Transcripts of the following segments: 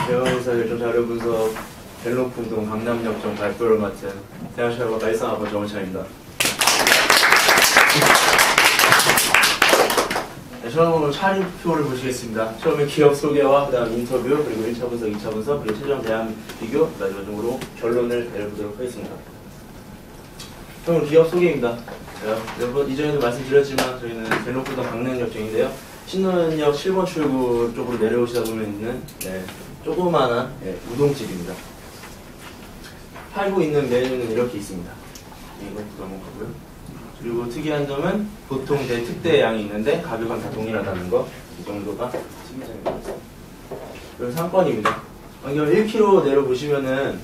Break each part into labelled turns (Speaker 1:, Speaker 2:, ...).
Speaker 1: 대원에서 일종 자료 분석 갤로프 우동 강남역점 발표를 맡은 대한샤이버 말상아버 정원찬입니다. 네, 처음으로 차림표를 보시겠습니다. 처음에 기업 소개와 그 다음 인터뷰, 그리고 1차 분석, 2차 분석, 그리고 최종 대안 비교, 마지막으로 결론을 내려보도록 하겠습니다. 처음으로 기업 소개입니다. 이전에도 말씀드렸지만 저희는 갤로프 우동 강남역점인데요. 신논역 7번 출구 쪽으로 내려오시다 보면 있는 조그마한 우동집입니다. 팔고 있는 메뉴는 이렇게 있습니다. 이것부터 넘어가고요. 그리고 특이한 점은 보통 특대 양이 있는데 가격은 다 동일하다는 거. 이 정도가 특이점입니다. 그리고 상권입니다. 연결 1km 내려보시면은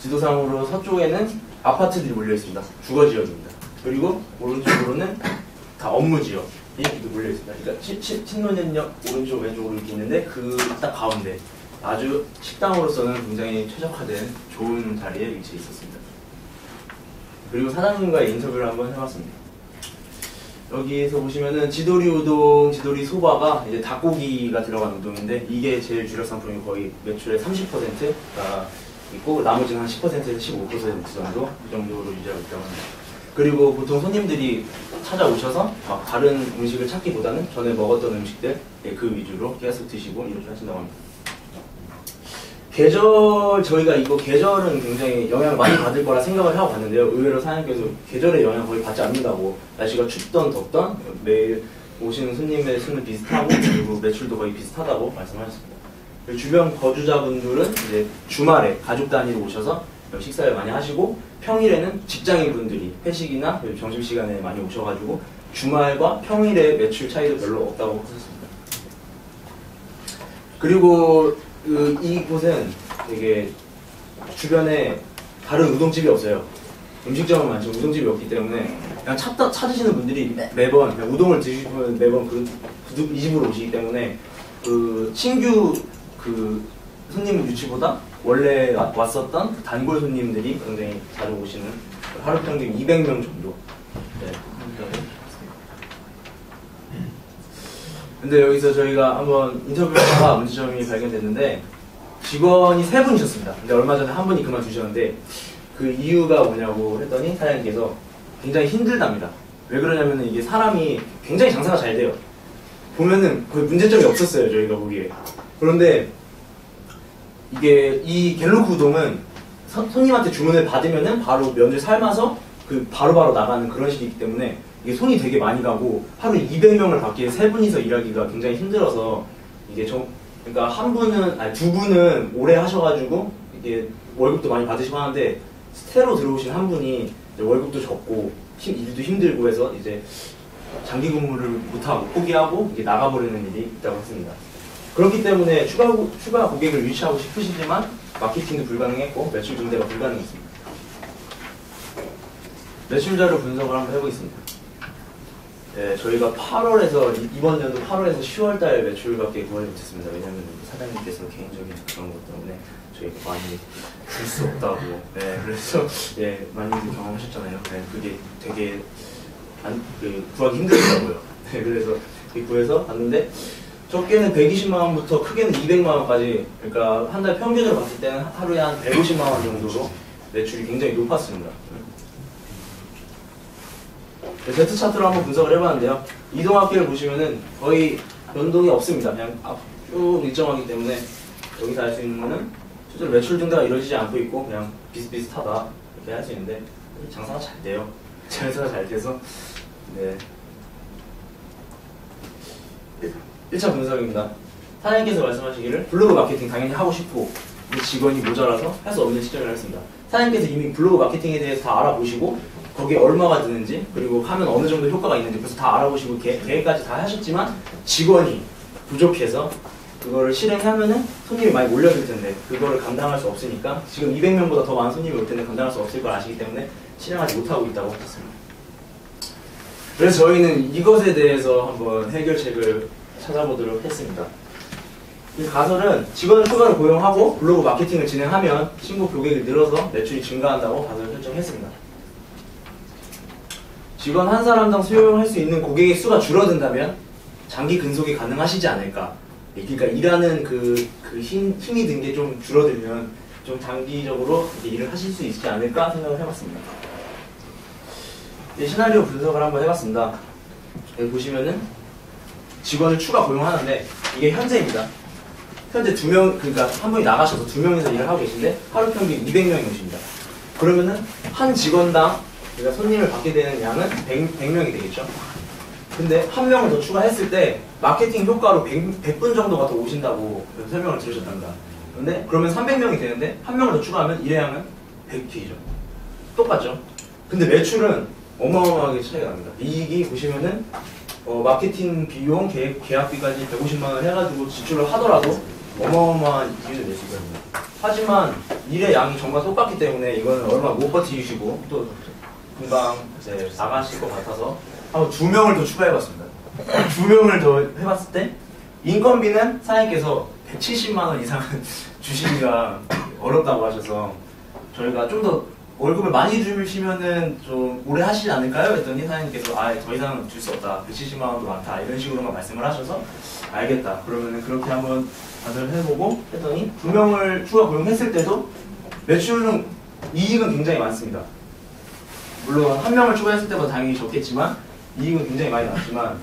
Speaker 1: 지도상으로 서쪽에는 아파트들이 몰려 있습니다. 주거 지역입니다. 그리고 오른쪽으로는 다 업무 지역. 이렇게 몰려 있습니다. 그러니까 신논역 오른쪽 왼쪽으로 이렇게 있는데 그 딱 가운데 아주 식당으로서는 굉장히 최적화된 좋은 자리에 위치해 있었습니다. 그리고 사장님과의 인터뷰를 한번 해봤습니다. 여기에서 보시면은 지도리 우동, 지도리 소바가 이제 닭고기가 들어간 우동인데 이게 제일 주력 상품이 거의 매출의 30%가 있고 나머지는 한 10%에서 15% 정도 이 정도로 유지하고 있다고 합니다. 그리고 보통 손님들이 찾아오셔서 다른 음식을 찾기보다는 전에 먹었던 음식들 그 위주로 계속 드시고 이렇게 하신다고 합니다. 계절, 저희가 이거 계절은 굉장히 영향을 많이 받을 거라 생각을 하고 갔는데요. 의외로 사장님께서 계절의 영향 거의 받지 않는다고, 날씨가 춥던 덥던 매일 오시는 손님의 수는 비슷하고 그리고 매출도 거의 비슷하다고 말씀하셨습니다. 주변 거주자분들은 이제 주말에 가족 단위로 오셔서 식사를 많이 하시고 평일에는 직장인분들이 회식이나 점심시간에 많이 오셔가지고 주말과 평일의 매출 차이도 별로 없다고 하셨습니다. 그리고 이곳은 되게 주변에 다른 우동집이 없어요. 음식점은 많지만 우동집이 없기 때문에 그냥 찾으시는 분들이 매번 그냥 우동을 드시면 매번 이 집으로 오시기 때문에 신규 손님 유치보다 원래 왔었던 단골 손님들이 굉장히 자주 오시는 하루 평균 200명 정도. 네. 근데 여기서 저희가 한번 인터뷰를 하다가 문제점이 발견됐는데 직원이 3분이셨습니다. 근데 얼마 전에 한 분이 그만두셨는데 그 이유가 뭐냐고 했더니 사장님께서 굉장히 힘들답니다. 왜 그러냐면은 이게 사람이 굉장히 장사가 잘 돼요. 보면은 거의 문제점이 없었어요, 저희가 보기에. 그런데 이게 이 갤로프 우동은 손님한테 주문을 받으면은 바로 면을 삶아서 바로바로 나가는 그런 식이기 때문에 이게 손이 되게 많이 가고 하루에 200명을 받기에 3분이서 일하기가 굉장히 힘들어서 이게 그러니까 두 분은 오래 하셔가지고 이게 월급도 많이 받으시고 하는데 새로 들어오신 한 분이 월급도 적고 일도 힘들고 해서 이제 장기 근무를 못하고 포기하고 이게 나가버리는 일이 있다고 했습니다. 그렇기 때문에 추가 고객을 유치하고 싶으시지만 마케팅도 불가능했고 매출 증대가 불가능했습니다. 매출 자료 분석을 한번 해보겠습니다. 네, 저희가 8월에서 이번 연도 8월에서 10월달 매출밖에 구하지 못했습니다. 왜냐하면 사장님께서 개인적인 그런 것 때문에 저희가 많이 줄 수 없다고. 네, 그래서 많이 경험하셨잖아요. 네, 그게 되게 구하기 힘들더라고요. 네, 그래서 구해서 봤는데 적게는 120만원부터 크게는 200만원까지, 그러니까 한 달 평균으로 봤을 때는 하루에 한 150만원 정도로 매출이 굉장히 높았습니다. Z 차트로 한번 분석을 해봤는데요. 이동학기를 보시면은 거의 변동이 없습니다. 그냥 쭉 일정하기 때문에 여기서 알 수 있는 거는 실제로 매출 증가가 이루어지지 않고 있고 그냥 비슷비슷하다 이렇게 할 수 있는데 장사가 잘 돼요. 장사가 잘 돼서 네. 1차 분석입니다. 사장님께서 말씀하시기를 블로그 마케팅 당연히 하고 싶고 직원이 모자라서 할 수 없는 시점이라고 했습니다. 사장님께서 이미 블로그 마케팅에 대해서 다 알아보시고 거기에 얼마가 드는지 그리고 하면 어느 정도 효과가 있는지 벌써 다 알아보시고 계획까지 다 하셨지만 직원이 부족해서 그거를 실행하면은 손님이 많이 몰려들 텐데 그거를 감당할 수 없으니까 지금 200명보다 더 많은 손님이 올 텐데 감당할 수 없을 걸 아시기 때문에 실행하지 못하고 있다고 하셨습니다. 그래서 저희는 이것에 대해서 한번 해결책을 찾아보도록 했습니다. 이 가설은 직원을 추가로 고용하고 블로그 마케팅을 진행하면 신고 고객이 늘어서 매출이 증가한다고 가설을 설정했습니다. 직원 한 사람당 수용할 수 있는 고객의 수가 줄어든다면 장기 근속이 가능하시지 않을까 그러니까 일하는 힘이 든 게 좀 줄어들면 좀 장기적으로 이제 일을 하실 수 있지 않을까 생각을 해봤습니다. 시나리오 분석을 한번 해봤습니다. 여기 보시면은 직원을 추가 고용하는데 이게 현재입니다. 현재 2명, 그러니까 한 분이 나가셔서 2명이서 일을 하고 계신데 하루 평균 200명이 오십니다. 그러면은 한 직원당 그러니까 손님을 받게 되는 양은 100명이 되겠죠. 근데 한 명을 더 추가했을 때 마케팅 효과로 100분 정도가 더 오신다고 설명을 들으셨답니다. 근데 그러면 300명이 되는데 한 명을 더 추가하면 일회양은 100T죠. 똑같죠. 근데 매출은 어마어마하게 차이가 납니다. 이익이 보시면은 마케팅 비용, 계약비까지 150만 원 해가지고 지출을 하더라도 어마어마한 이익을 낼 수 있거든요. 하지만 일의 양이 정말 똑같기 때문에 이거는 얼마 못 버티시고 또 금방 이제 나가실 것 같아서 한번 2명을 더 추가해봤습니다. 2명을 더 해봤을 때 인건비는 사장님께서 170만 원 이상은 주시기가 어렵다고 하셔서 저희가 좀 더 월급을 많이 주시면은 좀 오래 하시지 않을까요? 했더니 사장님께서 더 이상 줄 수 없다. 170만 원도 많다. 이런 식으로만 말씀을 하셔서 알겠다. 그러면은 그렇게 한번 다들 해보고 했더니 2명을 추가 고용했을 때도 매출은 이익은 굉장히 많습니다. 물론 1명을 추가했을 때보다 당연히 적겠지만 이익은 굉장히 많이 나왔지만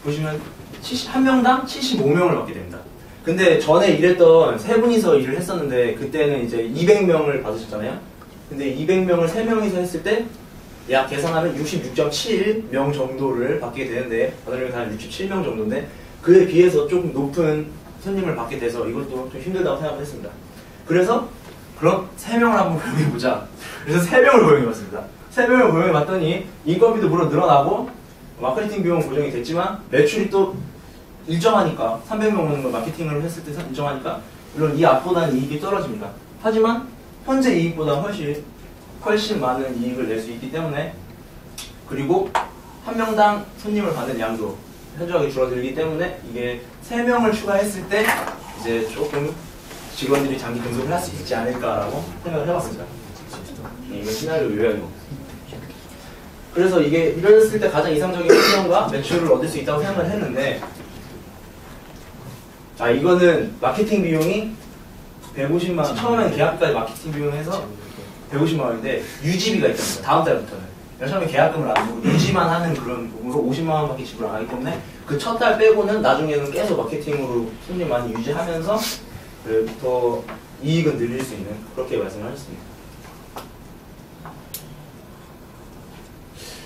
Speaker 1: 보시면 1명당 75명을 받게 됩니다. 근데 전에 일했던 3분이서 일을 했었는데 그때는 이제 200명을 받으셨잖아요. 근데 200명을 3명이서 했을 때 약 계산하면 66.7명 정도를 받게 되는데 받으려면 한 67명 정도인데 그에 비해서 조금 높은 손님을 받게 돼서 이것도 좀 힘들다고 생각을 했습니다. 그래서 그럼 3명을 한번 고용해보자. 그래서 3명을 고용해봤습니다. 3명을 고용해봤더니 인건비도 물론 늘어나고 마케팅 비용 고정이 됐지만 매출이 또 일정하니까 300명 마케팅을 했을 때 일정하니까 물론 이 앞보다는 이익이 떨어집니다. 하지만 현재 이익보다 훨씬 많은 이익을 낼 수 있기 때문에 그리고 한 명당 손님을 받는 양도 현저하게 줄어들기 때문에 이게 3명을 추가했을 때 이제 조금 직원들이 장기 근속을 할 수 있지 않을까라고 생각을 해봤습니다. 이거 시나리오 요약이고. 그래서 이게 이랬을 때 가장 이상적인 수명과 매출을 얻을 수 있다고 생각을 했는데 이거는 마케팅 비용이 150만 원, 처음에는 계약까지 마케팅 비용해서 150만 원인데 유지비가 있답니다. 다음 달부터는. 처음에 계약금을 안 주고 유지만 하는 그런 돈으로 50만 원밖에 지불 안 하기 때문에 그 첫 달 빼고는 나중에는 계속 마케팅으로 손님 많이 유지하면서 더 이익은 늘릴 수 있는 그렇게 말씀을 하셨습니다.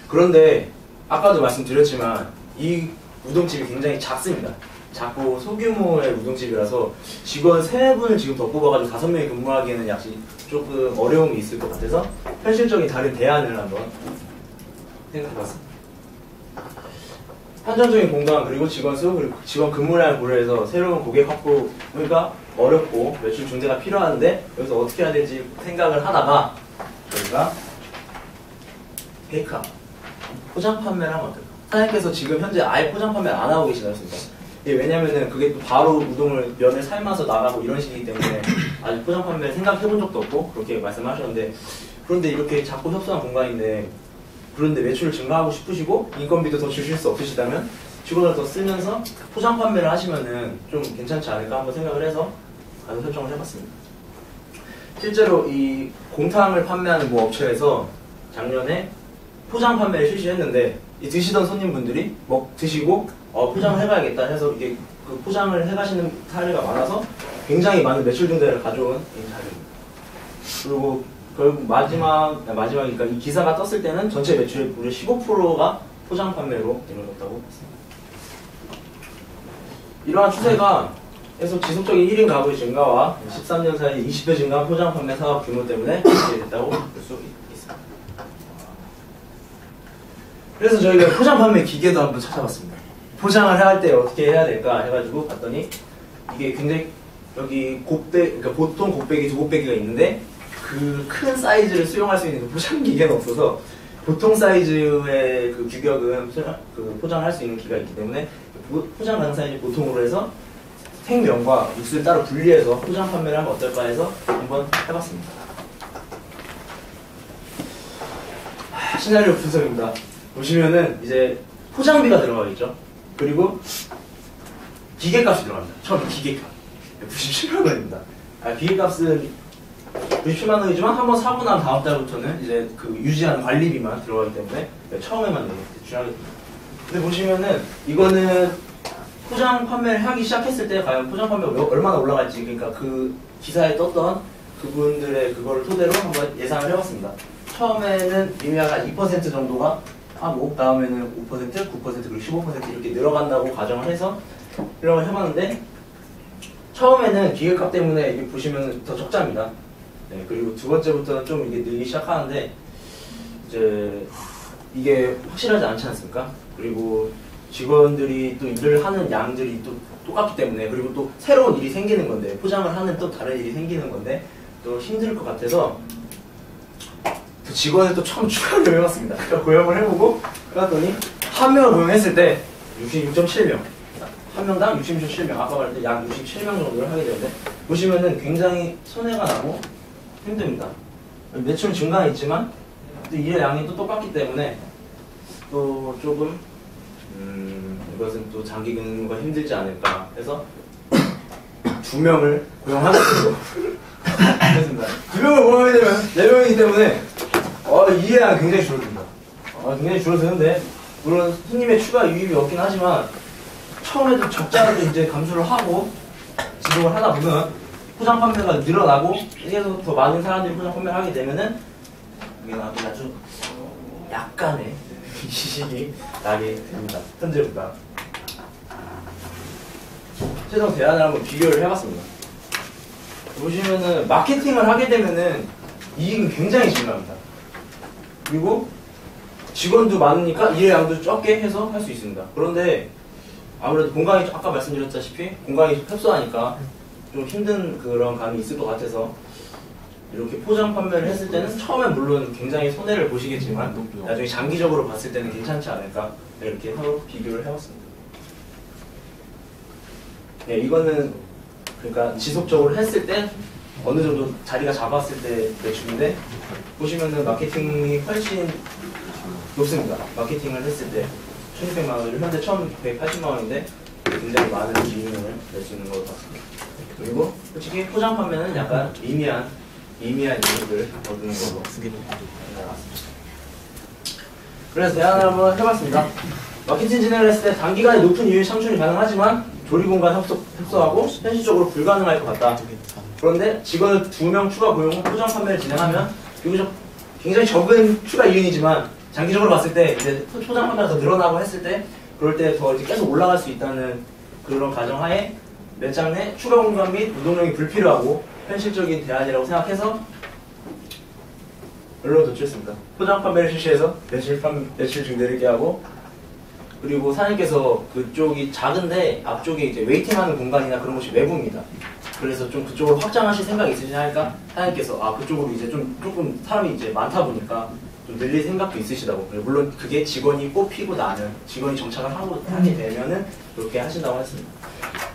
Speaker 1: 그런데 아까도 말씀드렸지만 이 우동집이 굉장히 작습니다. 작고 소규모의 우동집이라서 직원 3분을 지금 더 뽑아가지고 5명이 근무하기에는 약간 조금 어려움이 있을 것 같아서 현실적인 다른 대안을 한번 생각해봤습니다. 한정적인 공간 그리고 직원 수 그리고 직원 근무량을 고려해서 새로운 고객 확보가 어렵고 매출 증대가 필요한데 여기서 어떻게 해야 될지 생각을 하다가 저희가 베이크업 포장 판매를 하면 어떨까? 사장님께서 지금 현재 아예 포장 판매를 안 하고 계시다 했습니다. 왜냐면은 그게 또 바로 면을 삶아서 나가고 이런 식이기 때문에 아직 포장 판매를 생각해 본 적도 없고 그렇게 말씀하셨는데 그런데 이렇게 작고 협소한 공간인데 그런데 매출을 증가하고 싶으시고 인건비도 더 주실 수 없으시다면 직원을 더 쓰면서 포장 판매를 하시면은 좀 괜찮지 않을까 한번 생각을 해서 가격 설정을 해봤습니다. 실제로 이 곰탕을 판매하는 모 업체에서 작년에 포장 판매를 실시했는데 이 드시던 손님분들이 드시고 포장을 해가야겠다 해서 이게 그 포장을 해가시는 사례가 많아서 굉장히 많은 매출 증대를 가져온 이 자료입니다. 그리고 결국 마지막이니까 이 기사가 떴을 때는 전체 매출의 무려 15%가 포장 판매로 이루어졌다고 했습니다. 이러한 추세가 계속 지속적인 1인 가구의 증가와 13년 사이 20배 증가한 포장 판매 사업 규모 때문에 이루어졌다고 볼 수 있습니다. 그래서 저희가 포장 판매 기계도 한번 찾아봤습니다. 포장을 할 때 어떻게 해야 될까 해가지고 봤더니 이게 굉장히 여기 그러니까 보통 곱빼기, 두 곱빼기가 있는데 그 큰 사이즈를 수용할 수 있는 그 포장 기계는 없어서 보통 사이즈의 그 규격은 포장할 수 있는 기계가 있기 때문에 포장 가능 사이즈 보통으로 해서 생면과 육수를 따로 분리해서 포장 판매를 하면 어떨까 해서 한번 해봤습니다. 시나리오 분석입니다. 보시면은 이제 포장비가 들어가겠죠. 그리고 기계값이 들어갑니다. 처음에 기계값 97만 원입니다. 기계값은 97만 원이지만 한번 사고 난 다음 달부터는 이제 그 유지하는 관리비만 들어가기 때문에 처음에만 대출하게 됩니다. 근데 보시면은 이거는 포장 판매를 하기 시작했을 때 과연 포장 판매가 얼마나 올라갈지, 그러니까 그 기사에 떴던 그분들의 그거를 토대로 한번 예상을 해봤습니다. 처음에는 이미가 2% 정도가 하고 다음에는 5%, 9% 그리고 15% 이렇게 늘어간다고 가정을 해서 이렇게 해봤는데 처음에는 기계값 때문에 이게 보시면 더 적자입니다. 네, 그리고 두 번째부터는 좀 이게 늘기 시작하는데 이제 이게 확실하지 않지 않습니까? 그리고 직원들이 또 일을 하는 양들이 또 똑같기 때문에, 그리고 또 새로운 일이 생기는 건데, 포장을 하는 또 다른 일이 생기는 건데 또 힘들 것 같아서 또 직원을 또 처음 추가를 해봤습니다. 고용을 해보고 그랬더니 한 명을 고용했을 때 66.7명, 한 명당 66.7명, 아까 말했던 약 67명 정도를 하게 되는데 보시면은 굉장히 손해가 나고 힘듭니다. 매출 증가는 있지만 또 일의 양이 또 똑같기 때문에 또 조금 이것은 또 장기 근무가 힘들지 않을까 해서 2명을 고용하겠습니다. 그렇습니다. 2명을 고용하게 되면 4명이기 때문에 일의 양이 굉장히 줄어듭니다. 굉장히 줄어드는데 물론 손님의 추가 유입이 없긴 하지만 처음에도 적자를 이제 감수를 하고 지속을 하다 보면 포장 판매가 늘어나고 계속 더 많은 사람들이 포장 판매를 하게 되면은 이게 아주 약간의 이식이 나게 됩니다. 현재보다. 최종 대안을 한번 비교를 해봤습니다. 보시면은 마케팅을 하게 되면은 이익은 굉장히 증가합니다. 그리고 직원도 많으니까 일의 양도 적게 해서 할 수 있습니다. 그런데 아무래도 공간이 아까 말씀드렸다시피 공간이 협소하니까 좀 힘든 그런 감이 있을 것 같아서 이렇게 포장 판매를 했을 때는 처음엔 물론 굉장히 손해를 보시겠지만 나중에 장기적으로 봤을 때는 괜찮지 않을까, 이렇게 서로 비교를 해봤습니다. 네, 이거는 그러니까 지속적으로 했을 때 어느 정도 자리가 잡았을 때 매출인데 보시면은 마케팅이 훨씬 높습니다. 마케팅을 했을 때 1,600만 원을 현재 1,180만 원인데 굉장히 많은 기능을 낼 수 있는 것 같습니다. 그리고 솔직히 포장 판매는 약간 미미한 이익을 얻는 걸로 나왔습니다. 그래서 대안을 한번 해봤습니다. 마케팅 진행을 했을 때 단기간에 높은 이윤 창출이 가능하지만 조리공간 협소하고 현실적으로 불가능할 것 같다. 그런데 직원을 2명 추가 고용 후 포장 판매를 진행하면 비교적 굉장히 적은 추가 이윤이지만 장기적으로 봤을 때 이제 포장 판매가 더 늘어나고 했을 때 그럴 때 더 이제 계속 올라갈 수 있다는 그런 가정하에 매장 내 추가 공간 및 노동력이 불필요하고 현실적인 대안이라고 생각해서 결론을 도출했습니다. 포장 판매를 실시해서 매출 증대를 하고, 그리고 사장님께서 그쪽이 작은데 앞쪽에 이제 웨이팅하는 공간이나 그런 곳이 외부입니다. 그래서 좀 그쪽으로 확장하실 생각이 있으시냐 하니까 사장님께서 그쪽으로 이제 조금 사람이 이제 많다 보니까 좀 늘릴 생각도 있으시다고. 물론 그게 직원이 뽑히고 나면 직원이 정착을 하게 되면은 그렇게 하신다고 했습니다.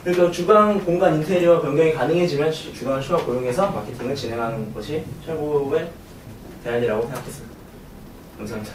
Speaker 1: 그러니까 주방 공간 인테리어 변경이 가능해지면 주방을 추가 고용해서 마케팅을 진행하는 것이 최고의 대안이라고 생각했습니다. 감사합니다.